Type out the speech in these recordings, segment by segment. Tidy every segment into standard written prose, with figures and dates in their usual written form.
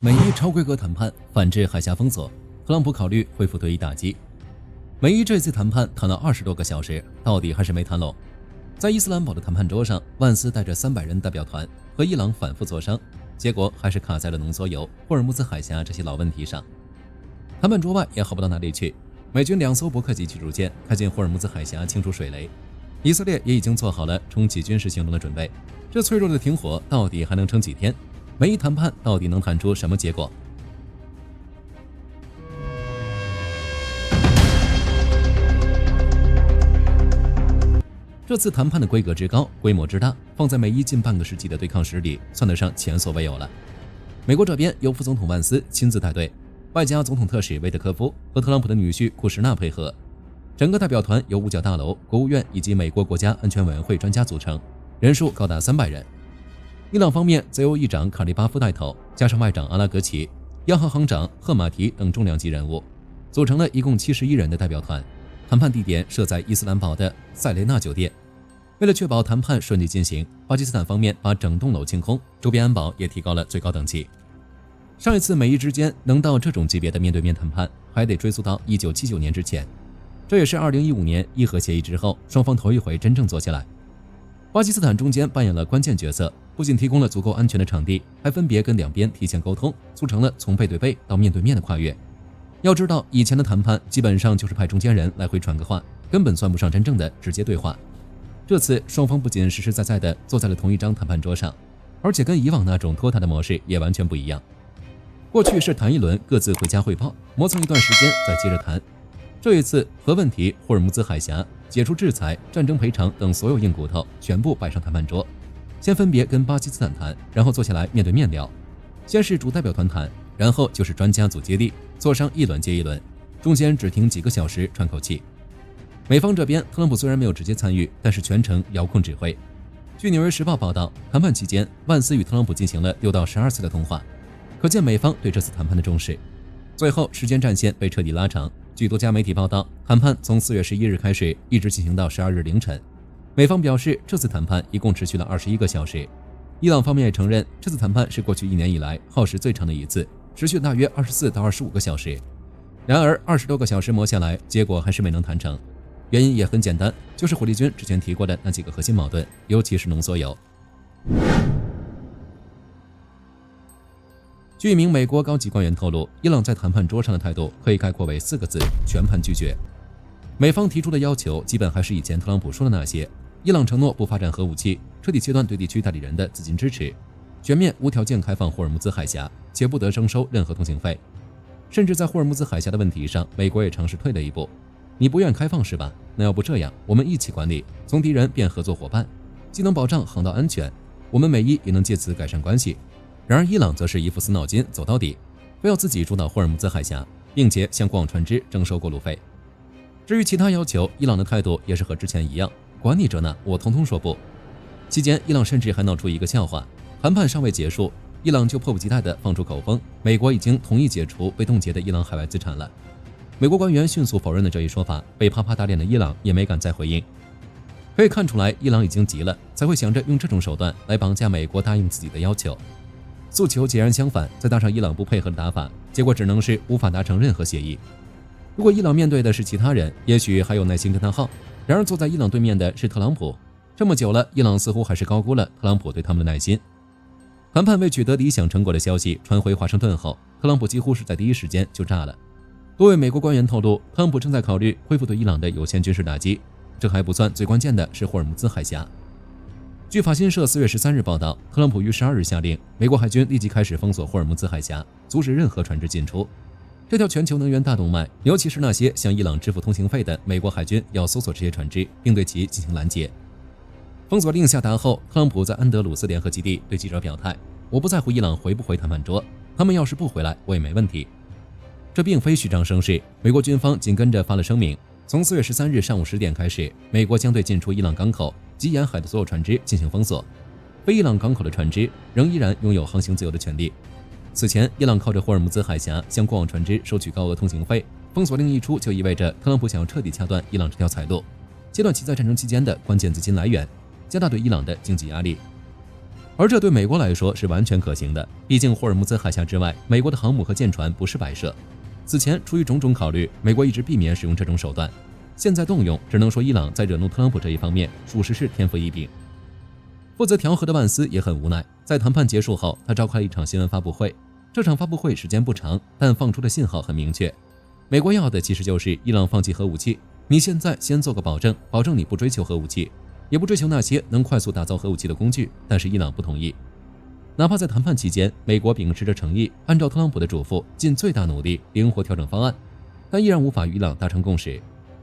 美伊超规格谈判反制海峡封锁，特朗普考虑恢复对伊打击。美伊这次谈判谈了20多个小时，到底还是没谈拢。在伊斯兰堡的谈判桌上，万斯带着300人代表团和伊朗反复磋商，结果还是卡在了浓缩铀、霍尔木兹海峡这些老问题上。谈判桌外也好不到哪里去，美军2艘伯克级驱逐舰开进霍尔木兹海峡清除水雷，以色列也已经做好了重启军事行动的准备。这脆弱的停火到底还能撑几天？美伊谈判到底能谈出什么结果？这次谈判的规格之高，规模之大，放在美伊近半个世纪的对抗史里，算得上前所未有了。美国这边由副总统万斯亲自带队，外加总统特使维特科夫和特朗普的女婿库什纳配合，整个代表团由五角大楼、国务院以及美国国家安全委员会专家组成，人数高达300人。伊朗方面则由议长卡利巴夫带头，加上外长阿拉格齐、央行行长赫马提等重量级人物，组成了一共71人的代表团。谈判地点设在伊斯兰堡的塞雷纳酒店。为了确保谈判顺利进行，巴基斯坦方面把整栋楼清空，周边安保也提高了最高等级。上一次美伊之间能到这种级别的面对面谈判，还得追溯到1979年之前，这也是2015年伊核协议之后双方头一回真正坐下来。巴基斯坦中间扮演了关键角色，不仅提供了足够安全的场地，还分别跟两边提前沟通，促成了从背对背到面对面的跨越。要知道，以前的谈判基本上就是派中间人来回传个话，根本算不上真正的直接对话。这次双方不仅实实在在地坐在了同一张谈判桌上，而且跟以往那种拖沓的模式也完全不一样。过去是谈一轮，各自回家汇报，磨蹭一段时间再接着谈。这一次，核问题、霍尔木兹海峡、解除制裁、战争赔偿等所有硬骨头全部摆上谈判桌，先分别跟巴基斯坦谈，然后坐下来面对面聊。先是主代表团谈，然后就是专家组接力，磋商一轮接一轮，中间只停几个小时喘口气。美方这边，特朗普虽然没有直接参与，但是全程遥控指挥。据《纽约时报》报道，谈判期间，万斯与特朗普进行了6到12次的通话，可见美方对这次谈判的重视。最后，时间战线被彻底拉长。据多家媒体报道，谈判从4月11日开始，一直进行到12日凌晨。美方表示，这次谈判一共持续了21个小时。伊朗方面也承认，这次谈判是过去1年以来耗时最长的一次，持续大约24到25个小时。然而20多个小时磨下来，结果还是没能谈成。原因也很简单，就是火力军之前提过的那几个核心矛盾，尤其是浓缩铀。据一名美国高级官员透露，伊朗在谈判桌上的态度可以概括为4个字：全盘拒绝。美方提出的要求基本还是以前特朗普说的那些，伊朗承诺不发展核武器，彻底切断对地区代理人的资金支持，全面无条件开放霍尔木兹海峡，且不得征收任何通行费。甚至在霍尔木兹海峡的问题上，美国也尝试退了一步。你不愿开放是吧？那要不这样，我们一起管理，从敌人变合作伙伴，既能保障航道安全，我们美伊也能借此改善关系。然而伊朗则是一副死脑筋走到底，非要自己主导霍尔木兹海峡，并且向过往船只征收过路费。至于其他要求，伊朗的态度也是和之前一样，管你这呢，我统统说不。期间，伊朗甚至还闹出一个笑话，谈判尚未结束，伊朗就迫不及待地放出口风，美国已经同意解除被冻结的伊朗海外资产了。美国官员迅速否认了这一说法，被啪啪打脸的伊朗也没敢再回应。可以看出来，伊朗已经急了，才会想着用这种手段来绑架美国答应自己的要求。诉求截然相反，再搭上伊朗不配合的打法，结果只能是无法达成任何协议。如果伊朗面对的是其他人，也许还有耐心跟他耗。然而坐在伊朗对面的是特朗普，这么久了，伊朗似乎还是高估了特朗普对他们的耐心。谈判未取得理想成果的消息传回华盛顿后，特朗普几乎是在第一时间就炸了。多位美国官员透露，特朗普正在考虑恢复对伊朗的有限军事打击。这还不算，最关键的是霍尔木兹海峡。据法新社4月13日报道，特朗普于12日下令，美国海军立即开始封锁霍尔木兹海峡，阻止任何船只进出。这条全球能源大动脉，尤其是那些向伊朗支付通行费的美国海军，要搜索这些船只，并对其进行拦截。封锁令下达后，特朗普在安德鲁斯联合基地对记者表态：“我不在乎伊朗回不回谈判桌，他们要是不回来，我也没问题。”这并非虚张声势，美国军方紧跟着发了声明，从4月13日上午10点开始，美国将对进出伊朗港口及沿海的所有船只进行封锁，非伊朗港口的船只仍依然拥有航行自由的权利。此前，伊朗靠着霍尔木兹海峡向过往船只收取高额通行费，封锁令一出，就意味着特朗普想要彻底掐断伊朗这条财路，切断其在战争期间的关键资金来源，加大对伊朗的经济压力。而这对美国来说是完全可行的，毕竟霍尔木兹海峡之外，美国的航母和舰船不是摆设。此前出于种种考虑，美国一直避免使用这种手段，现在动用，只能说伊朗在惹怒特朗普这一方面属实是天赋异禀。负责调和的万斯也很无奈，在谈判结束后，他召开了一场新闻发布会。这场发布会时间不长，但放出的信号很明确，美国要的其实就是伊朗放弃核武器。你现在先做个保证你不追求核武器，也不追求那些能快速打造核武器的工具，但是伊朗不同意。哪怕在谈判期间，美国秉持着诚意，按照特朗普的嘱咐，尽最大努力灵活调整方案，但依然无法与伊朗达成共识。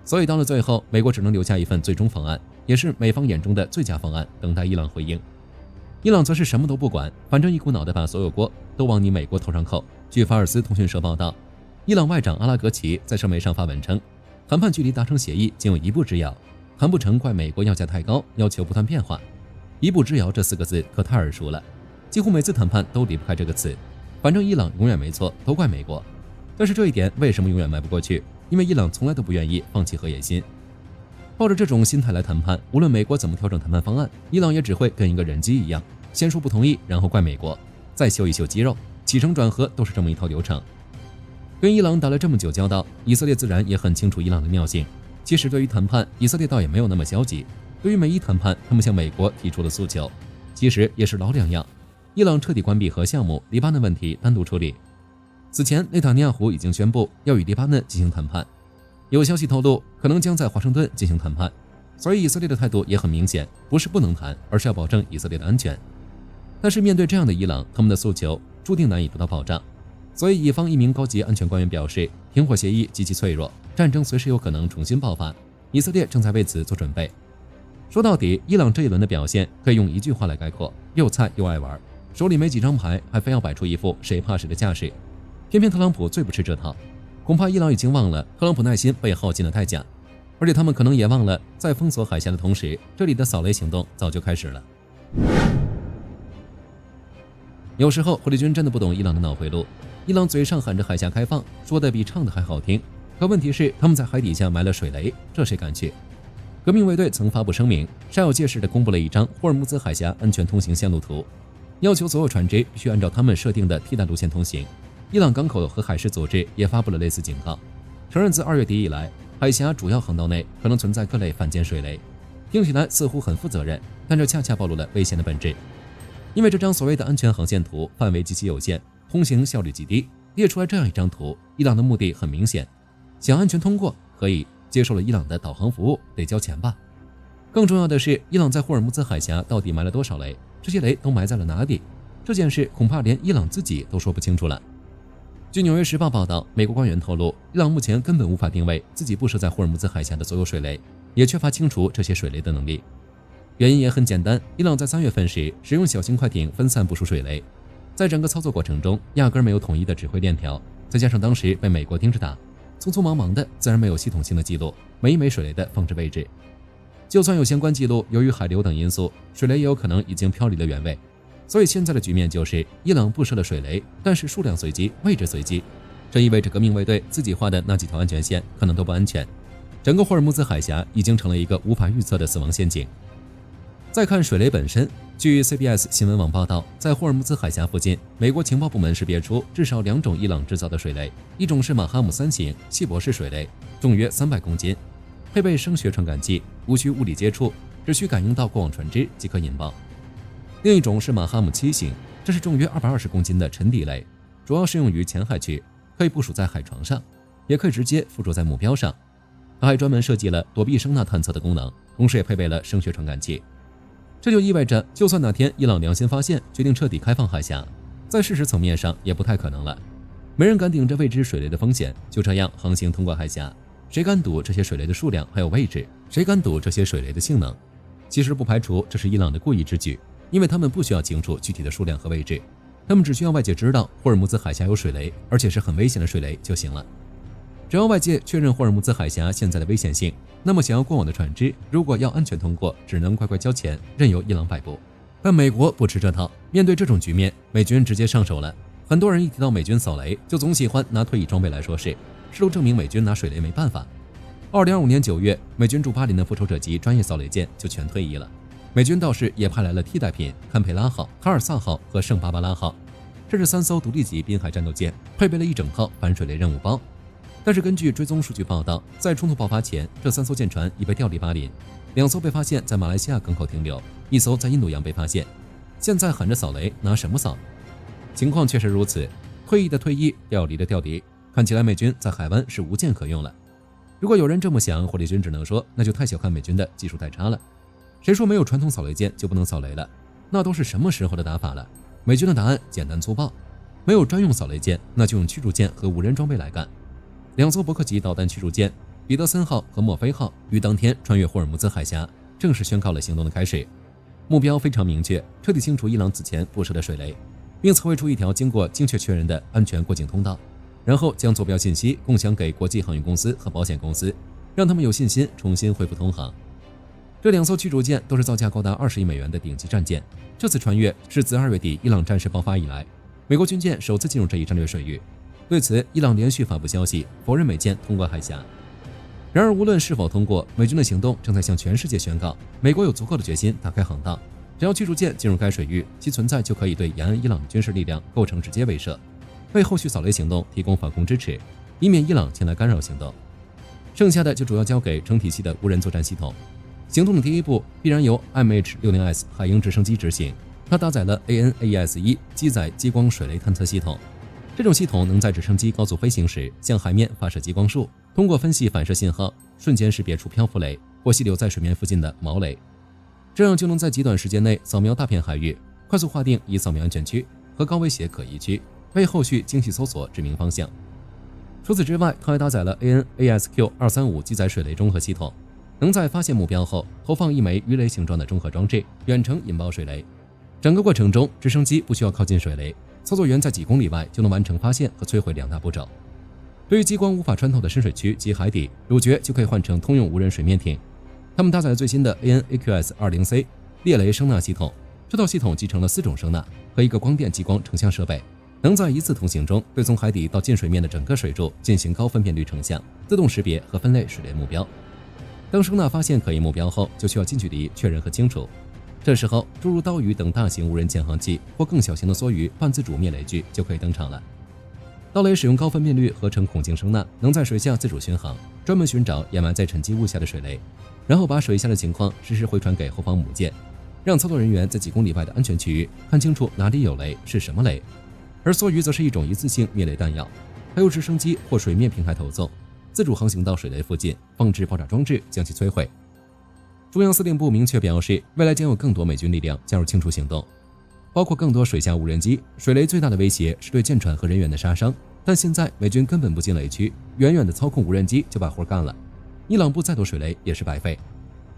所以到了最后，美国只能留下一份最终方案，也是美方眼中的最佳方案，等待伊朗回应。伊朗则是什么都不管，反正一股脑的把所有锅都往你美国头上扣。据法尔斯通讯社报道，伊朗外长阿拉格齐在社媒上发文称，谈判距离达成协议仅有一步之遥，谈不成怪美国要价太高，要求不断变化。一步之遥这4个字可太耳熟了，几乎每次谈判都离不开这个词。反正伊朗永远没错，都怪美国。但是这一点为什么永远迈不过去？因为伊朗从来都不愿意放弃核野心。抱着这种心态来谈判，无论美国怎么调整谈判方案，伊朗也只会跟一个人机一样，先说不同意，然后怪美国，再秀一秀肌肉，起承转合都是这么一套流程。跟伊朗打了这么久交道，以色列自然也很清楚伊朗的尿性。其实对于谈判，以色列倒也没有那么消极。对于美伊谈判，他们向美国提出了诉求，其实也是老两样：伊朗彻底关闭核项目，黎巴嫩问题单独处理。此前，内塔尼亚胡已经宣布要与黎巴嫩进行谈判，有消息透露，可能将在华盛顿进行谈判。所以以色列的态度也很明显，不是不能谈，而是要保证以色列的安全。但是面对这样的伊朗，他们的诉求注定难以得到保障。所以以方一名高级安全官员表示，停火协议极其脆弱，战争随时有可能重新爆发，以色列正在为此做准备。说到底，伊朗这一轮的表现可以用一句话来概括：又菜又爱玩，手里没几张牌，还非要摆出一副谁怕谁的架势。偏偏特朗普最不吃这套，恐怕伊朗已经忘了特朗普耐心被耗尽的代价，而且他们可能也忘了，在封锁海峡的同时，这里的扫雷行动早就开始了。有时候火力军真的不懂伊朗的脑回路，伊朗嘴上喊着海峡开放，说的比唱的还好听，可问题是他们在海底下埋了水雷，这谁敢去？革命卫队曾发布声明，煞有介事地公布了一张霍尔木兹海峡安全通行线路图，要求所有船只必须按照他们设定的替代路线通行。伊朗港口和海事组织也发布了类似警告，承认自2月底以来，海峡主要航道内可能存在各类反舰水雷。听起来似乎很负责任，但这恰恰暴露了危险的本质。因为这张所谓的安全航线图范围极其有限，通行效率极低，列出来这样一张图，伊朗的目的很明显，想安全通过可以，接受了伊朗的导航服务得交钱吧。更重要的是，伊朗在霍尔木兹海峡到底埋了多少雷，这些雷都埋在了哪里？这件事恐怕连伊朗自己都说不清楚了。据《纽约时报》报道，美国官员透露，伊朗目前根本无法定位自己布设在霍尔木兹海峡的所有水雷，也缺乏清除这些水雷的能力。原因也很简单，伊朗在3月份时使用小型快艇分散部署水雷，在整个操作过程中压根没有统一的指挥链条，再加上当时被美国盯着打，匆匆忙忙的，自然没有系统性的记录每一枚水雷的放置位置。就算有相关记录，由于海流等因素，水雷也有可能已经飘离了原位。所以现在的局面就是伊朗布设了水雷，但是数量随机，位置随机。这意味着革命卫队自己画的那几条安全线可能都不安全，整个霍尔木兹海峡已经成了一个无法预测的死亡陷阱。再看水雷本身，据 CBS 新闻网报道，在霍尔木兹海峡附近，美国情报部门识别出至少2种伊朗制造的水雷，一种是马哈姆3型细薄式水雷，重约300公斤，配备声学传感器，无需物理接触，只需感应到过往船只即可引爆。另一种是马哈姆7型，这是重约220公斤的沉底雷，主要适用于前海区，可以部署在海床上，也可以直接附着在目标上。它还专门设计了躲避声呐探测的功能，同时也配备了声学传感器。这就意味着，就算哪天伊朗良心发现，决定彻底开放海峡，在事实层面上也不太可能了。没人敢顶着未知水雷的风险，就这样航行通过海峡。谁敢赌这些水雷的数量还有位置？谁敢赌这些水雷的性能？其实不排除这是伊朗的故意之举，因为他们不需要清楚具体的数量和位置，他们只需要外界知道霍尔木兹海峡有水雷，而且是很危险的水雷就行了。只要外界确认霍尔木兹海峡现在的危险性，那么想要过往的船只，如果要安全通过，只能乖乖交钱，任由伊朗摆布。但美国不吃这套，面对这种局面，美军直接上手了。很多人一提到美军扫雷，就总喜欢拿退役装备来说事，试图证明美军拿水雷没办法。2025年9月，美军驻巴林的复仇者级专业扫雷舰就全退役了。美军倒是也派来了替代品堪培拉号、哈尔萨号和圣巴巴拉号，这是3艘独立级滨海战斗舰，配备了一整套反水雷任务包。但是根据追踪数据报道，在冲突爆发前，这3艘舰船已被调离巴林，2艘被发现在马来西亚港口停留，1艘在印度洋被发现。现在喊着扫雷，拿什么扫？情况确实如此，退役的退役，调离的调离，看起来美军在海湾是无舰可用了。如果有人这么想，火力军只能说那就太小看美军的技术太差了。谁说没有传统扫雷舰就不能扫雷了？那都是什么时候的打法了？美军的答案简单粗暴，没有专用扫雷舰，那就用驱逐舰和无人装备来干。2艘伯克级导弹驱逐舰彼得森号和墨菲号于当天穿越霍尔木兹海峡，正式宣告了行动的开始。目标非常明确，彻底清除伊朗此前布设的水雷，并测绘出一条经过精确确认的安全过境通道，然后将坐标信息共享给国际航运公司和保险公司，让他们有信心重新恢复通航。这2艘驱逐舰都是造价高达20亿美元的顶级战舰，这次穿越是自2月底伊朗战事爆发以来，美国军舰首次进入这一战略水域。对此，伊朗连续发布消息否认美舰通过海峡。然而，无论是否通过，美军的行动正在向全世界宣告，美国有足够的决心打开航道。只要驱逐舰进入该水域，其存在就可以对沿岸伊朗的军事力量构成直接威慑，为后续扫雷行动提供反攻支持，以免伊朗前来干扰行动。剩下的就主要交给成体系的无人作战系统。行动的第一步必然由 MH-60S 海鹰直升机执行，它搭载了 AN/AES-1 机载激光水雷探测系统。这种系统能在直升机高速飞行时向海面发射激光束，通过分析反射信号，瞬间识别出漂浮雷或栖留在水面附近的锚雷，这样就能在极短时间内扫描大片海域，快速划定已扫描安全区和高危险可疑区，为后续精细搜索指明方向。除此之外，它还搭载了 AN/AES-Q235 机载水雷综合系统，能在发现目标后投放一枚鱼雷形状的综合装置，远程引爆水雷。整个过程中，直升机不需要靠近水雷，操作员在几公里外就能完成发现和摧毁2大步骤。对于激光无法穿透的深水区及海底，主角就可以换成通用无人水面艇。他们搭载了最新的 AN/AQS-20C 猎雷声纳系统，这套系统集成了4种声纳和一个光电激光成像设备，能在一次通行中对从海底到近水面的整个水柱进行高分辨率成像，自动识别和分类水雷目标。当声纳发现可疑目标后，就需要近距离确认和清除。这时候，诸如刀鱼等大型无人潜航器或更小型的梭鱼半自主灭雷具就可以登场了。刀雷使用高分辨率合成孔径声纳，能在水下自主巡航，专门寻找掩埋在沉积物下的水雷，然后把水下的情况实时回传给后方母舰，让操作人员在几公里外的安全区域看清楚哪里有雷是什么雷。而梭鱼则是一种一次性灭雷弹药，它由直升机或水面平台投送，自主航行到水雷附近，放置爆炸装置将其摧毁。中央司令部明确表示，未来将有更多美军力量加入清除行动，包括更多水下无人机。水雷最大的威胁是对舰船和人员的杀伤，但现在美军根本不进雷区，远远的操控无人机就把活干了，伊朗布再多水雷也是白费。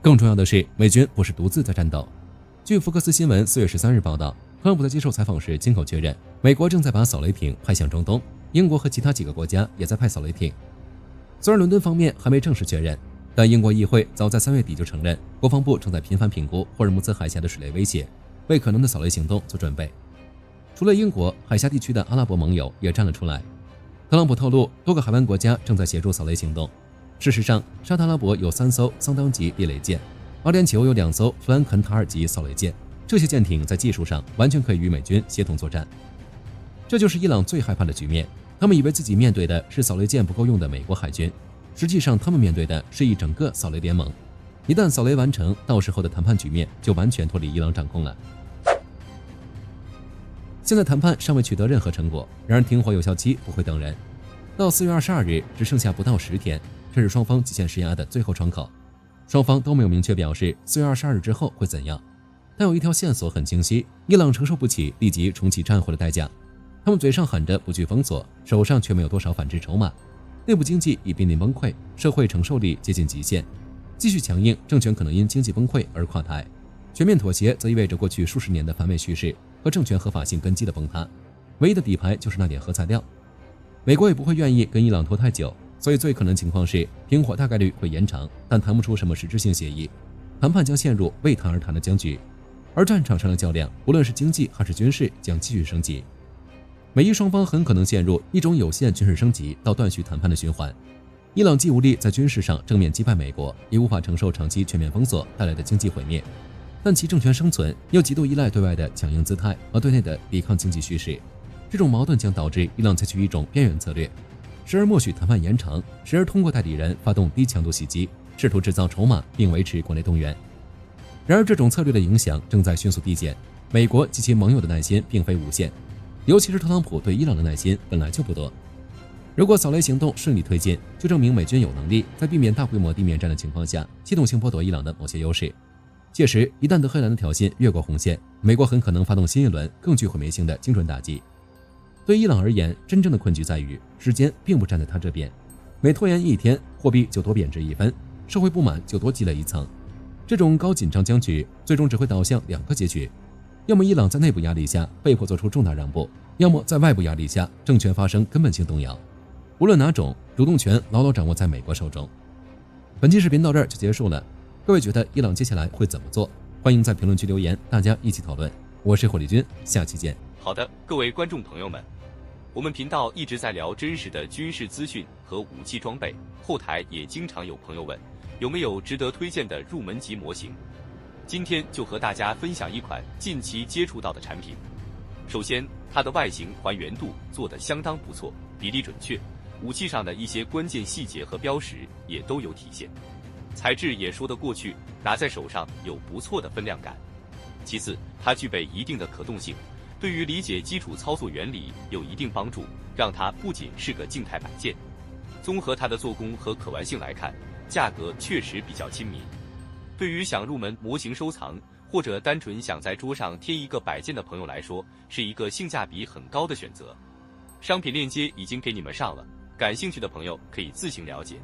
更重要的是，美军不是独自在战斗。据福克斯新闻4月13日报道，特朗普在接受采访时亲口确认，美国正在把扫雷艇派向中东，英国和其他几个国家也在派扫雷艇。虽然伦敦方面还没正式确认，但英国议会早在3月底就承认，国防部正在频繁评估霍尔木兹海峡的水雷威胁，为可能的扫雷行动做准备。除了英国，海峡地区的阿拉伯盟友也站了出来。特朗普透露，多个海湾国家正在协助扫雷行动。事实上，沙特阿拉伯有3艘桑当级猎雷舰，阿联酋有2艘弗兰肯塔尔级扫雷舰，这些舰艇在技术上完全可以与美军协同作战。这就是伊朗最害怕的局面，他们以为自己面对的是扫雷舰不够用的美国海军，实际上他们面对的是一整个扫雷联盟。一旦扫雷完成，到时候的谈判局面就完全脱离伊朗掌控了。现在谈判尚未取得任何成果，然而停火有效期不会等人，到4月22日只剩下不到10天，这是双方极限施压的最后窗口。双方都没有明确表示4月22日之后会怎样，但有一条线索很清晰，伊朗承受不起立即重启战火的代价。他们嘴上喊着不惧封锁，手上却没有多少反制筹码，内部经济已濒临崩溃，社会承受力接近极限，继续强硬，政权可能因经济崩溃而垮台；全面妥协则意味着过去数十年的反美叙事和政权合法性根基的崩塌，唯一的底牌就是那点核材料。美国也不会愿意跟伊朗拖太久，所以最可能情况是停火大概率会延长，但谈不出什么实质性协议，谈判将陷入为谈而谈的僵局，而战场上的较量，无论是经济还是军事，将继续升级。美伊双方很可能陷入一种有限军事升级到断续谈判的循环。伊朗既无力在军事上正面击败美国，也无法承受长期全面封锁带来的经济毁灭。但其政权生存又极度依赖对外的强硬姿态和对内的抵抗经济叙事。这种矛盾将导致伊朗采取一种边缘策略，时而默许谈判延长，时而通过代理人发动低强度袭击，试图制造筹码并维持国内动员。然而，这种策略的影响正在迅速递减。美国及其盟友的耐心并非无限，尤其是特朗普对伊朗的耐心本来就不多。如果扫雷行动顺利推进，就证明美军有能力在避免大规模地面战的情况下，系统性剥夺伊朗的某些优势。届时，一旦德黑兰的挑衅越过红线，美国很可能发动新一轮更具毁灭性的精准打击。对伊朗而言，真正的困局在于时间并不站在他这边，每拖延一天，货币就多贬值1分，社会不满就多积累1层。这种高紧张僵局最终只会导向2个结局：要么伊朗在内部压力下被迫做出重大让步，要么在外部压力下政权发生根本性动摇。无论哪种，主动权牢牢掌握在美国手中。本期视频到这儿就结束了，各位觉得伊朗接下来会怎么做？欢迎在评论区留言，大家一起讨论。我是火力军，下期见。好的，各位观众朋友们，我们频道一直在聊真实的军事资讯和武器装备，后台也经常有朋友问，有没有值得推荐的入门级模型？今天就和大家分享一款近期接触到的产品。首先，它的外形还原度做得相当不错，比例准确，武器上的一些关键细节和标识也都有体现，材质也说得过去，拿在手上有不错的分量感。其次，它具备一定的可动性，对于理解基础操作原理有一定帮助，让它不仅是个静态摆件。综合它的做工和可玩性来看，价格确实比较亲民。对于想入门模型收藏，或者单纯想在桌上贴一个摆件的朋友来说，是一个性价比很高的选择。商品链接已经给你们上了，感兴趣的朋友可以自行了解。